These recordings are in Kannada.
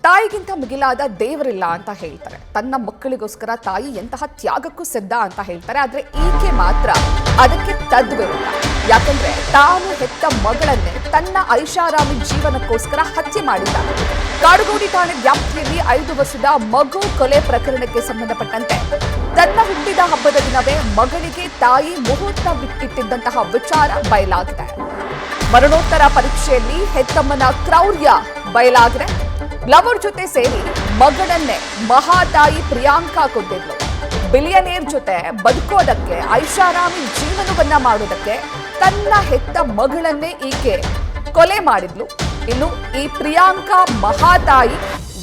ತಾಯಿಗಿಂತ ಮಿಗಿಲಾದ ದೇವರಿಲ್ಲ ಅಂತ ಹೇಳ್ತಾರೆ. ತನ್ನ ಮಕ್ಕಳಿಗೋಸ್ಕರ ತಾಯಿ ಎಂತಹ ತ್ಯಾಗಕ್ಕೂ ಸಿದ್ಧ ಅಂತ ಹೇಳ್ತಾರೆ. ಆದ್ರೆ ಈಕೆ ಮಾತ್ರ ಅದಕ್ಕೆ ತದ್ವಿರುದ್ಧ. ಯಾಕಂದ್ರೆ ತಾನು ಹೆತ್ತ ಮಗಳನ್ನೇ ತನ್ನ ಐಷಾರಾಮಿ ಜೀವನಕ್ಕೋಸ್ಕರ ಹತ್ಯೆ ಮಾಡಿದ್ದಾಳೆ. ಕಾಡುಗೋಡಿ ಠಾಣೆ ವ್ಯಾಪ್ತಿಯಲ್ಲಿ 5 ವರ್ಷದ ಮಗು ಕೊಲೆ ಪ್ರಕರಣಕ್ಕೆ ಸಂಬಂಧಪಟ್ಟಂತೆ ತನ್ನ ಹುಟ್ಟಿದ ಹಬ್ಬದ ದಿನವೇ ಮಗಳಿಗೆ ತಾಯಿ ಮುಹೂರ್ತ ಬಿಟ್ಟಿದ್ದಂತಹ ವಿಚಾರ ಬಯಲಾಗಿದೆ. ಮರಣೋತ್ತರ ಪರೀಕ್ಷೆಯಲ್ಲಿ ಹೆತ್ತಮ್ಮನ ಕ್ರೌರ್ಯ ಬಯಲಾಗಿದೆ. ಲವರ್ ಜೊತೆ ಸೇರಿ ಮಗಳನ್ನೇ ಮಹಾತಾಯಿ ಪ್ರಿಯಾಂಕಾ ಕೊಂದಿದ್ಲು. ಬಿಲಿಯನೇರ್ ಜೊತೆ ಬದುಕೋದಕ್ಕೆ, ಐಷಾರಾಮಿ ಜೀವನವನ್ನ ಮಾಡೋದಕ್ಕೆ ತನ್ನ ಹೆತ್ತ ಮಗಳನ್ನೇ ಈಕೆ ಕೊಲೆ ಮಾಡಿದ್ಲು. ಇನ್ನು ಈ ಪ್ರಿಯಾಂಕಾ ಮಹಾತಾಯಿ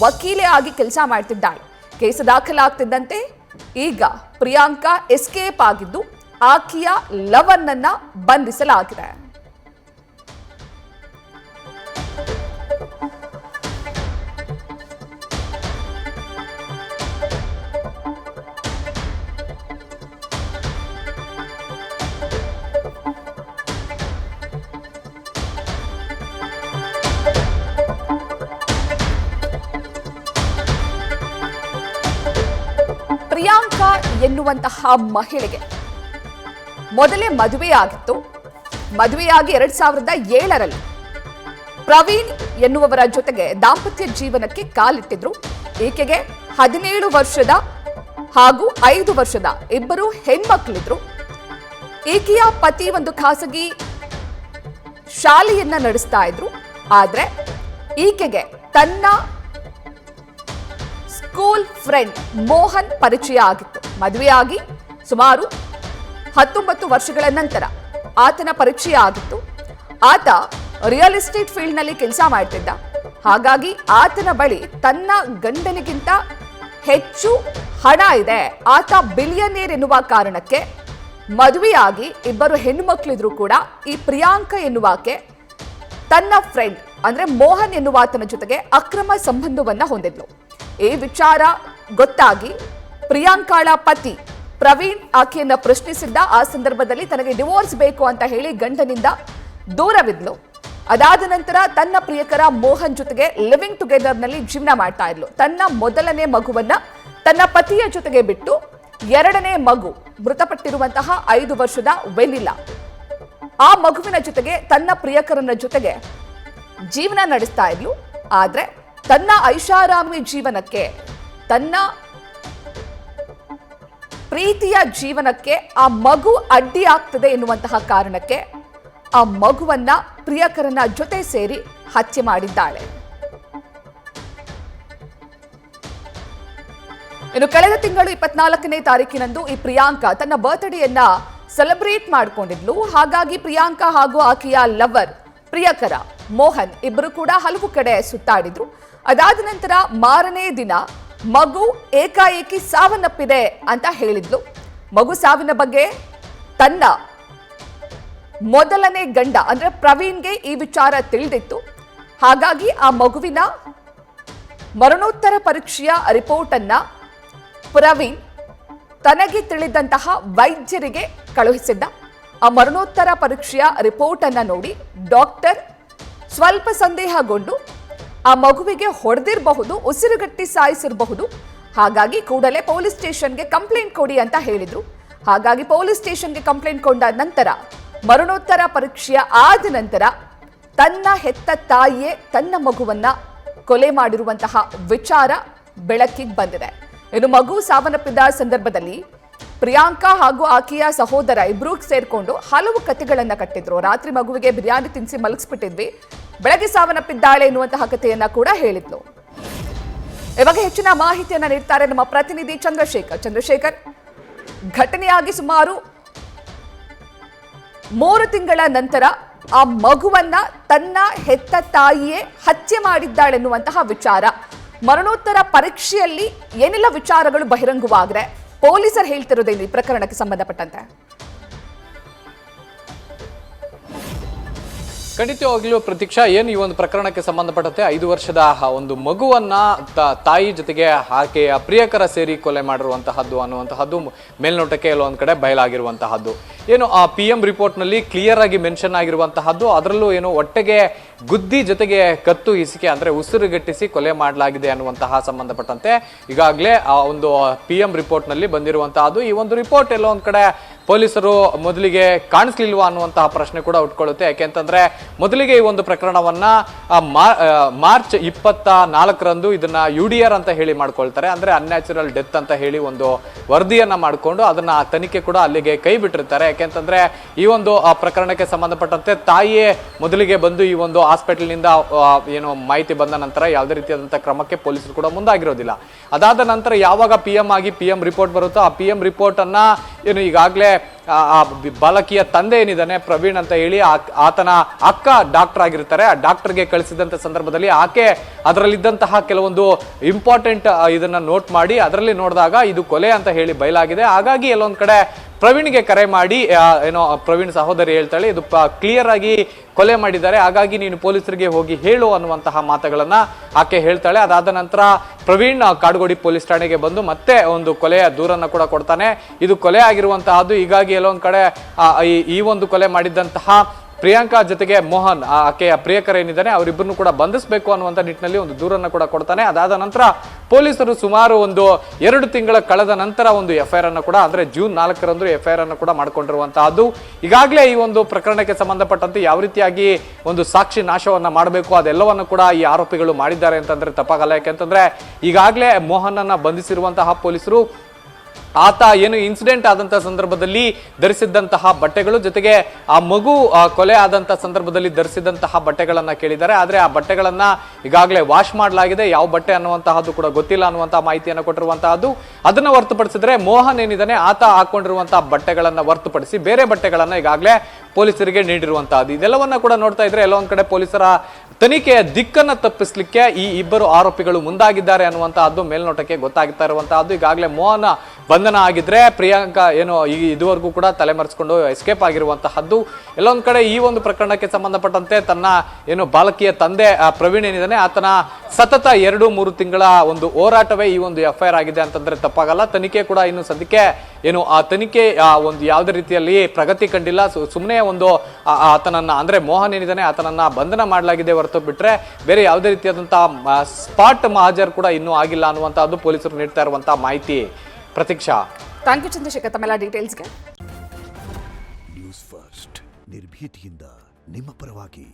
ವಕೀಲೆ ಆಗಿ ಕೆಲಸ ಮಾಡ್ತಿದ್ದಾಳೆ. ಕೇಸ್ ದಾಖಲಾಗ್ತಿದ್ದಂತೆ ಈಗ ಪ್ರಿಯಾಂಕಾ ಎಸ್ಕೇಪ್ ಆಗಿದ್ದು ಆಕೆಯ ಲವರ್ನನ್ನ ಬಂಧಿಸಲಾಗಿದೆ. ಪ್ರಿಯಾಂಕಾ ಎನ್ನುವಂತಹ ಮಹಿಳೆಗೆ ಮೊದಲೇ ಮದುವೆಯಾಗಿತ್ತು. ಮದುವೆಯಾಗಿ 2007ರಲ್ಲಿ ಪ್ರವೀಣ್ ಎನ್ನುವವರ ಜೊತೆಗೆ ದಾಂಪತ್ಯ ಜೀವನಕ್ಕೆ ಕಾಲಿಟ್ಟಿದ್ರು. ಈಕೆಗೆ 17 ವರ್ಷದ ಹಾಗೂ 5 ವರ್ಷದ ಇಬ್ಬರು ಹೆಣ್ಮಕ್ಳಿದ್ರು. ಈಕೆಯ ಪತಿ ಒಂದು ಖಾಸಗಿ ಶಾಲೆಯನ್ನ ನಡೆಸ್ತಾ ಇದ್ರು. ಆದ್ರೆ ಈಕೆಗೆ ತನ್ನ ಸ್ಕೂಲ್ ಫ್ರೆಂಡ್ ಮೋಹನ್ ಪರಿಚಯ ಆಗಿತ್ತು. ಮದುವೆಯಾಗಿ ಸುಮಾರು 19 ವರ್ಷಗಳ ನಂತರ ಆತನ ಪರಿಚಯ ಆಗಿತ್ತು. ಆತ ರಿಯಲ್ ಎಸ್ಟೇಟ್ ಫೀಲ್ಡ್ ನಲ್ಲಿ ಕೆಲಸ ಮಾಡ್ತಿದ್ದ. ಹಾಗಾಗಿ ಆತನ ಬಳಿ ತನ್ನ ಗಂಡನಿಗಿಂತ ಹೆಚ್ಚು ಹಣ ಇದೆ. ಆತ ಬಿಲಿಯನೇರ್ ಎನ್ನುವ ಕಾರಣಕ್ಕೆ ಮದುವೆಯಾಗಿ ಇಬ್ಬರು ಹೆಣ್ಣುಮಕ್ಳಿದ್ರು ಕೂಡ ಈ ಪ್ರಿಯಾಂಕಾ ಎನ್ನುವಾಕೆ ತನ್ನ ಫ್ರೆಂಡ್ ಅಂದ್ರೆ ಮೋಹನ್ ಎನ್ನುವಾತನ ಜೊತೆಗೆ ಅಕ್ರಮ ಸಂಬಂಧವನ್ನ ಹೊಂದಿದ್ಲು. ಈ ವಿಚಾರ ಗೊತ್ತಾಗಿ ಪ್ರಿಯಾಂಕಾಳ ಪತಿ ಪ್ರವೀಣ್ ಆಕೆಯನ್ನ ಪ್ರಶ್ನಿಸಿದ್ದ. ಆ ಸಂದರ್ಭದಲ್ಲಿ ತನಗೆ ಡಿವೋರ್ಸ್ ಬೇಕು ಅಂತ ಹೇಳಿ ಗಂಡನಿಂದ ದೂರವಿದ್ಲು. ಅದಾದ ನಂತರ ತನ್ನ ಪ್ರಿಯಕರ ಮೋಹನ್ ಜೊತೆಗೆ ಲಿವಿಂಗ್ ಟುಗೆದರ್ ನಲ್ಲಿ ಜೀವನ ಮಾಡ್ತಾ ಇದ್ಲು. ತನ್ನ ಮೊದಲನೇ ಮಗುವನ್ನ ತನ್ನ ಪತಿಯ ಜೊತೆಗೆ ಬಿಟ್ಟು 2ನೇ ಮಗು ಮೃತಪಟ್ಟಿರುವಂತಹ 5 ವರ್ಷದ ವೆನಿಲಾ ಆ ಮಗುವಿನ ಜೊತೆಗೆ ತನ್ನ ಪ್ರಿಯಕರನ ಜೊತೆಗೆ ಜೀವನ ನಡೆಸ್ತಾ ಇದ್ಲು. ಆದ್ರೆ ತನ್ನ ಐಷಾರಾಮಿ ಜೀವನಕ್ಕೆ, ತನ್ನ ಪ್ರೀತಿಯ ಜೀವನಕ್ಕೆ ಆ ಮಗು ಅಡ್ಡಿ ಆಗ್ತದೆ ಎನ್ನುವಂತಹ ಕಾರಣಕ್ಕೆ ಆ ಮಗುವನ್ನ ಪ್ರಿಯಕರನ ಜೊತೆ ಸೇರಿ ಹತ್ಯೆ ಮಾಡಿದ್ದಾಳೆ. ಇನ್ನು ಕಳೆದ ತಿಂಗಳು 24ನೇ ತಾರೀಕಿನಂದು ಈ ಪ್ರಿಯಾಂಕಾ ತನ್ನ ಬರ್ತ್ಡೇಯನ್ನ ಸೆಲೆಬ್ರೇಟ್ ಮಾಡಿಕೊಂಡಿದ್ಲು. ಹಾಗಾಗಿ ಪ್ರಿಯಾಂಕಾ ಹಾಗೂ ಆಕೆಯ ಲವರ್ ಪ್ರಿಯಕರ ಮೋಹನ್ ಇಬ್ಬರು ಕೂಡ ಹಲವು ಕಡೆ ಸುತ್ತಾಡಿದ್ರು. ಅದಾದ ನಂತರ ಮಾರನೇ ದಿನ ಮಗು ಏಕಾಏಕಿ ಸಾವನ್ನಪ್ಪಿದೆ ಅಂತ ಹೇಳಿದ್ಲು. ಮಗು ಸಾವಿನ ಬಗ್ಗೆ ತನ್ನ ಮೊದಲನೇ ಗಂಡ ಅಂದ್ರೆ ಪ್ರವೀಣ್ಗೆ ಈ ವಿಚಾರ ತಿಳಿದಿತ್ತು. ಹಾಗಾಗಿ ಆ ಮಗುವಿನ ಮರಣೋತ್ತರ ಪರೀಕ್ಷೆಯ ರಿಪೋರ್ಟ್ ಅನ್ನ ಪ್ರವೀಣ್ ತನಗೆ ತಿಳಿದಂತಹ ವೈದ್ಯರಿಗೆ ಕಳುಹಿಸಿದ್ದ. ಆ ಮರಣೋತ್ತರ ಪರೀಕ್ಷೆಯ ರಿಪೋರ್ಟ್ ಅನ್ನ ನೋಡಿ ಡಾಕ್ಟರ್ ಸ್ವಲ್ಪ ಸಂದೇಹಗೊಂಡು ಆ ಮಗುವಿಗೆ ಹೊಡೆದಿರಬಹುದು, ಉಸಿರುಗಟ್ಟಿ ಸಾಯಿಸಿರಬಹುದು. ಹಾಗಾಗಿ ಕೂಡಲೇ ಪೊಲೀಸ್ ಸ್ಟೇಷನ್ಗೆ ಕಂಪ್ಲೇಂಟ್ ಕೊಡಿ ಅಂತ ಹೇಳಿದ್ರು. ಹಾಗಾಗಿ ಪೊಲೀಸ್ ಸ್ಟೇಷನ್ಗೆ ಕಂಪ್ಲೇಂಟ್ ಕೊಂಡ ನಂತರ ಮರಣೋತ್ತರ ಪರೀಕ್ಷೆಯ ಆದ ನಂತರ ತನ್ನ ಹೆತ್ತ ತಾಯಿಯೇ ತನ್ನ ಮಗುವನ್ನ ಕೊಲೆ ಮಾಡಿರುವಂತಹ ವಿಚಾರ ಬೆಳಕಿಗೆ ಬಂದಿದೆ. ಇನ್ನು ಮಗು ಸಾವನ್ನಪ್ಪಿದ ಸಂದರ್ಭದಲ್ಲಿ ಪ್ರಿಯಾಂಕಾ ಹಾಗೂ ಆಕೆಯ ಸಹೋದರ ಇಬ್ರೂ ಸೇರ್ಕೊಂಡು ಹಲವು ಕಥೆಗಳನ್ನ ಕಟ್ಟಿದ್ರು. ರಾತ್ರಿ ಮಗುವಿಗೆ ಬಿರಿಯಾನಿ ತಿನ್ನಿಸಿ ಮಲಗಿಸ್ಬಿಟ್ಟಿದ್ವಿ, ಬೆಳಗ್ಗೆ ಸಾವನ್ನಪ್ಪಿದ್ದಾಳೆ ಎನ್ನುವಂತಹ ಕಥೆಯನ್ನ ಕೂಡ ಹೇಳಿದ್ಲು. ಇವಾಗ ಹೆಚ್ಚಿನ ಮಾಹಿತಿಯನ್ನ ನೀಡ್ತಾರೆ ನಮ್ಮ ಪ್ರತಿನಿಧಿ ಚಂದ್ರಶೇಖರ್. ಘಟನೆಯಾಗಿ ಸುಮಾರು 3 ತಿಂಗಳ ನಂತರ ಆ ಮಗುವನ್ನ ತನ್ನ ಹೆತ್ತ ತಾಯಿಯೇ ಹತ್ಯೆ ಮಾಡಿದ್ದಾಳೆನ್ನುವಂತಹ ವಿಚಾರ, ಮರಣೋತ್ತರ ಪರೀಕ್ಷೆಯಲ್ಲಿ ಏನೆಲ್ಲ ವಿಚಾರಗಳು ಬಹಿರಂಗವಾಗಿದೆ, ಪೊಲೀಸರು ಹೇಳ್ತಿರೋದೇನು ಈ ಪ್ರಕರಣಕ್ಕೆ ಸಂಬಂಧಪಟ್ಟಂತೆ? ಖಂಡಿತವಾಗ್ಲೂ ಪ್ರತೀಕ್ಷಾ, ಏನು ಈ ಒಂದು ಪ್ರಕರಣಕ್ಕೆ ಸಂಬಂಧಪಟ್ಟಂತೆ 5 ವರ್ಷದ ಒಂದು ಮಗುವನ್ನ ತಾಯಿ ಜೊತೆಗೆ ಆಕೆಯ ಪ್ರಿಯಕರ ಸೇರಿ ಕೊಲೆ ಮಾಡಿರುವಂತಹದ್ದು ಅನ್ನುವಂತಹದ್ದು ಮೇಲ್ನೋಟಕ್ಕೆ ಎಲ್ಲೊಂದು ಕಡೆ ಬಯಲಾಗಿರುವಂತಹದ್ದು. ಏನು ಆ PM ರಿಪೋರ್ಟ್ನಲ್ಲಿ ಕ್ಲಿಯರ್ ಆಗಿ ಮೆನ್ಷನ್ ಆಗಿರುವಂತಹದ್ದು, ಅದರಲ್ಲೂ ಏನು ಹೊಟ್ಟೆಗೆ ಗುದ್ದಿ ಜೊತೆಗೆ ಕತ್ತು ಹಿಸಿಕೆ ಅಂದ್ರೆ ಉಸಿರುಗಟ್ಟಿಸಿ ಕೊಲೆ ಮಾಡಲಾಗಿದೆ ಅನ್ನುವಂತಹ ಸಂಬಂಧಪಟ್ಟಂತೆ ಈಗಾಗಲೇ ಆ ಒಂದು PM ರಿಪೋರ್ಟ್ನಲ್ಲಿ ಬಂದಿರುವಂತಹದ್ದು. ಈ ಒಂದು ರಿಪೋರ್ಟ್ ಎಲ್ಲೋ ಒಂದ್ ಕಡೆ ಪೊಲೀಸರು ಮೊದಲಿಗೆ ಕಾಣಿಸ್ಲಿಲ್ವಾ ಅನ್ನುವಂತಹ ಪ್ರಶ್ನೆ ಕೂಡ ಉಟ್ಕೊಳ್ಳುತ್ತೆ. ಯಾಕೆಂತಂದ್ರೆ ಮೊದಲಿಗೆ ಈ ಒಂದು ಪ್ರಕರಣವನ್ನ ಮಾರ್ಚ್ 24ರಂದು ಇದನ್ನ UDR ಅಂತ ಹೇಳಿ ಮಾಡ್ಕೊಳ್ತಾರೆ, ಅಂದ್ರೆ ಅನ್ಯಾಚುರಲ್ ಡೆತ್ ಅಂತ ಹೇಳಿ ಒಂದು ವರದಿಯನ್ನ ಮಾಡಿಕೊಂಡು ಅದನ್ನ ತನಿಖೆ ಕೂಡ ಅಲ್ಲಿಗೆ ಕೈ ಬಿಟ್ಟಿರ್ತಾರೆ. ಯಾಕೆಂತಂದ್ರೆ ಈ ಒಂದು ಪ್ರಕರಣಕ್ಕೆ ಸಂಬಂಧಪಟ್ಟಂತೆ ತಾಯಿಯೇ ಮೊದಲಿಗೆ ಬಂದು ಈ ಒಂದು ಹಾಸ್ಪಿಟಲ್ ನಿಂದ ಏನು ಮಾಹಿತಿ ಬಂದ ನಂತರ ಯಾವುದೇ ರೀತಿಯಾದಂತಹ ಕ್ರಮಕ್ಕೆ ಪೊಲೀಸರು ಕೂಡ ಮುಂದಾಗಿರೋದಿಲ್ಲ. ಅದಾದ ನಂತರ ಯಾವಾಗ PM ಆಗಿ PM ರಿಪೋರ್ಟ್ ಬರುತ್ತೋ ಆ PM ರಿಪೋರ್ಟ್ ಅನ್ನ ಏನು ಈಗಾಗಲೇ ಆ ಬಾಲಕಿಯ ತಂದೆ ಏನಿದ್ದಾನೆ ಪ್ರವೀಣ್ ಅಂತ ಹೇಳಿ ಆತನ ಅಕ್ಕ ಡಾಕ್ಟರ್ ಆಗಿರ್ತಾರೆ, ಆ ಡಾಕ್ಟರ್ಗೆ ಕಳಿಸಿದಂತ ಸಂದರ್ಭದಲ್ಲಿ ಆಕೆ ಅದರಲ್ಲಿದ್ದಂತಹ ಕೆಲವೊಂದು ಇಂಪಾರ್ಟೆಂಟ್ ಇದನ್ನ ನೋಟ್ ಮಾಡಿ ಅದರಲ್ಲಿ ನೋಡಿದಾಗ ಇದು ಕೊಲೆ ಅಂತ ಹೇಳಿ ಬಯಲಾಗಿದೆ. ಹಾಗಾಗಿ ಎಲ್ಲೊಂದ್ ಕಡೆ ಪ್ರವೀಣ್ಗೆ ಕರೆ ಮಾಡಿ ಏನೋ ಪ್ರವೀಣ್ ಸಹೋದರಿ ಹೇಳ್ತಾಳೆ ಇದು ಕ್ಲಿಯರ್ ಆಗಿ ಕೊಲೆ ಮಾಡಿದ್ದಾರೆ, ಹಾಗಾಗಿ ನೀನು ಪೊಲೀಸರಿಗೆ ಹೋಗಿ ಹೇಳು ಅನ್ನುವಂತಹ ಮಾತುಗಳನ್ನ ಆಕೆ ಹೇಳ್ತಾಳೆ. ಅದಾದ ನಂತರ ಪ್ರವೀಣ್ ಕಾಡುಗೋಡಿ ಪೊಲೀಸ್ ಠಾಣೆಗೆ ಬಂದು ಮತ್ತೆ ಒಂದು ಕೊಲೆಯ ದೂರನ್ನ ಕೂಡ ಕೊಡ್ತಾನೆ. ಇದು ಕೊಲೆ ಆಗಿರುವಂತಹದ್ದು, ಹೀಗಾಗಿ ಎಲ್ಲೊಂದ್ ಕಡೆ ಈ ಒಂದು ಕೊಲೆ ಮಾಡಿದಂತಹ ಪ್ರಿಯಾಂಕಾ ಜೊತೆಗೆ ಮೋಹನ್ ಆಕೆಯ ಪ್ರಿಯಕರ ಏನಿದ್ದಾನೆ ಅವರಿಬ್ಬರನ್ನು ಕೂಡ ಬಂಧಿಸಬೇಕು ಅನ್ನುವಂಥ ನಿಟ್ಟಿನಲ್ಲಿ ಒಂದು ದೂರನ್ನು ಕೂಡ ಕೊಡ್ತಾನೆ. ಅದಾದ ನಂತರ ಪೊಲೀಸರು ಸುಮಾರು ಒಂದು 2 ತಿಂಗಳ ಕಳೆದ ನಂತರ ಒಂದು FIR ಅನ್ನು ಕೂಡ ಅಂದ್ರೆ ಜೂನ್ 4ರಂದು FIR ಅನ್ನು ಕೂಡ ಮಾಡ್ಕೊಂಡಿರುವಂತಹದ್ದು. ಈಗಾಗಲೇ ಈ ಒಂದು ಪ್ರಕರಣಕ್ಕೆ ಸಂಬಂಧಪಟ್ಟಂತೆ ಯಾವ ರೀತಿಯಾಗಿ ಒಂದು ಸಾಕ್ಷಿ ನಾಶವನ್ನ ಮಾಡಬೇಕು ಅದೆಲ್ಲವನ್ನು ಕೂಡ ಈ ಆರೋಪಿಗಳು ಮಾಡಿದ್ದಾರೆ ಅಂತಂದ್ರೆ ತಪ್ಪಾಗಲ್ಲ. ಯಾಕೆಂತಂದ್ರೆ ಈಗಾಗಲೇ ಮೋಹನ್ ಅನ್ನ ಬಂಧಿಸಿರುವಂತಹ ಪೊಲೀಸರು ಆತ ಏನು ಇನ್ಸಿಡೆಂಟ್ ಆದಂತಹ ಸಂದರ್ಭದಲ್ಲಿ ಧರಿಸಿದ್ದಂತಹ ಬಟ್ಟೆಗಳು ಜೊತೆಗೆ ಆ ಮಗು ಕೊಲೆ ಆದಂತಹ ಸಂದರ್ಭದಲ್ಲಿ ಧರಿಸಿದಂತಹ ಬಟ್ಟೆಗಳನ್ನ ಕೇಳಿದ್ದಾರೆ. ಆದ್ರೆ ಆ ಬಟ್ಟೆಗಳನ್ನ ಈಗಾಗಲೇ ವಾಶ್ ಮಾಡಲಾಗಿದೆ, ಯಾವ ಬಟ್ಟೆ ಅನ್ನುವಂತಹದ್ದು ಕೂಡ ಗೊತ್ತಿಲ್ಲ ಅನ್ನುವಂತಹ ಮಾಹಿತಿಯನ್ನು ಕೊಟ್ಟಿರುವಂತಹದ್ದು. ಅದನ್ನ ಹೊರತುಪಡಿಸಿದ್ರೆ ಮೋಹನ್ ಏನಿದ್ದಾನೆ ಆತ ಹಾಕೊಂಡಿರುವಂತಹ ಬಟ್ಟೆಗಳನ್ನ ಹೊರತುಪಡಿಸಿ ಬೇರೆ ಬಟ್ಟೆಗಳನ್ನ ಈಗಾಗಲೇ ಪೊಲೀಸರಿಗೆ ನೀಡಿರುವಂತಹದ್ದು. ಇದೆಲ್ಲವನ್ನ ಕೂಡ ನೋಡ್ತಾ ಇದ್ರೆ ಎಲ್ಲೋ ಒಂದ್ ಕಡೆ ಪೊಲೀಸರ ತನಿಖೆಯ ದಿಕ್ಕನ್ನ ತಪ್ಪಿಸ್ಲಿಕ್ಕೆ ಈ ಇಬ್ಬರು ಆರೋಪಿಗಳು ಮುಂದಾಗಿದ್ದಾರೆ ಅನ್ನುವಂತಹದ್ದು ಮೇಲ್ನೋಟಕ್ಕೆ ಗೊತ್ತಾಗ್ತಾ ಇರುವಂತಹದ್ದು. ಈಗಾಗಲೇ ಮೋಹನ್ ಬಂಧನ ಆಗಿದ್ರೆ ಪ್ರಿಯಾಂಕಾ ಏನು ಇದುವರೆಗೂ ಕೂಡ ತಲೆಮರೆಸ್ಕೊಂಡು ಎಸ್ಕೇಪ್ ಆಗಿರುವಂತಹದ್ದು. ಎಲ್ಲೊಂದ್ ಕಡೆ ಈ ಒಂದು ಪ್ರಕರಣಕ್ಕೆ ಸಂಬಂಧಪಟ್ಟಂತೆ ತನ್ನ ಏನು ಬಾಲಕಿಯ ತಂದೆ ಪ್ರವೀಣ್ ಏನಿದ್ದಾನೆ ಆತನ ಸತತ 2-3 ತಿಂಗಳ ಒಂದು ಹೋರಾಟವೇ ಈ ಒಂದು FIR ಆಗಿದೆ ಅಂತಂದ್ರೆ ತಪ್ಪಾಗಲ್ಲ. ತನಿಖೆ ಕೂಡ ಇನ್ನು ಸದ್ಯಕ್ಕೆ ಏನು ಆ ತನಿಖೆ ಒಂದು ಯಾವುದೇ ರೀತಿಯಲ್ಲಿ ಪ್ರಗತಿ ಕಂಡಿಲ್ಲ. ಸುಮ್ಮನೆ ಒಂದು ಆತನನ್ನ ಅಂದ್ರೆ ಮೋಹನ್ ಏನಿದ್ದಾನೆ ಆತನನ್ನ ಬಂಧನ ಮಾಡಲಾಗಿದೆ ಹೊರತು ಬಿಟ್ರೆ ಬೇರೆ ಯಾವುದೇ ರೀತಿಯಾದಂತಹ ಸ್ಪಾಟ್ ಮಹಾಜರ್ ಕೂಡ ಇನ್ನೂ ಆಗಿಲ್ಲ ಅನ್ನುವಂತಹದ್ದು ಪೊಲೀಸರು ನೀಡ್ತಾ ಇರುವಂತಹ ಮಾಹಿತಿ. ಪ್ರತೀಕ್ಷಾ, ಥ್ಯಾಂಕ್ ಯು ಚಂದ್ರಶೇಖರ್ ತಮ್ಮೆಲ್ಲ ಡೀಟೇಲ್ಸ್ಗೆ. ನ್ಯೂಸ್ ಫಸ್ಟ್ ನಿರ್ಭೀತಿಯಿಂದ ನಿಮ್ಮ ಪರವಾಗಿ.